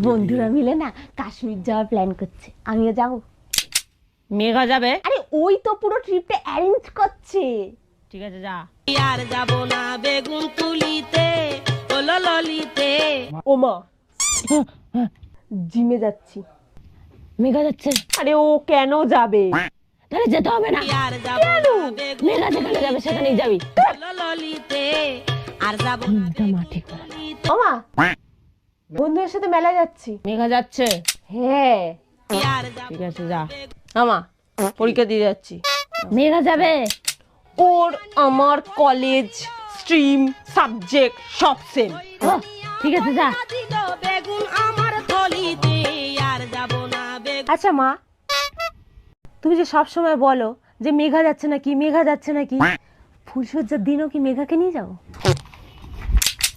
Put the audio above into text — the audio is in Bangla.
বন্ধুরা মিলে না কাশ্মীর যাওয়ার প্ল্যান করছে, আমিও যাব। মেঘা যাবে? আরে ওই তো পুরো ট্রিপটা অ্যারেঞ্জ করছে। ঠিক আছে যা। আর যাব না বেগুন তুলিতে ললিতে। ও মা, জিমে যাচ্ছি। মেঘা যাচ্ছে? আরে ও কেন যাবে? তাহলে যেতে হবে না। আর যাব মেঘা যেখানে যাবে সেখানেই যাবি। ললিতে আর যাব মা ঠিক করে। ও মা, বন্ধুদের সাথে মেলায় যাচ্ছি। মেঘা যাচ্ছে? হ্যাঁ। আর যাব ঠিক আছে যা। আমা, পরীক্ষা দিয়ে যাচ্ছি। মেঘা যাবে? ওর আমার কলেজ স্ট্রিম সাবজেক্ট সব সেম। ঠিক আছে যা। দিল বেগুন আমার থলিতে আর যাব না বেগুন। আচ্ছা মা, তুমি যে সব সময় বলো যে মেঘা যাচ্ছে নাকি মেঘা যাচ্ছে নাকি, ফুলসজ্জার দিনও কি মেঘাকে নিয়ে যাও?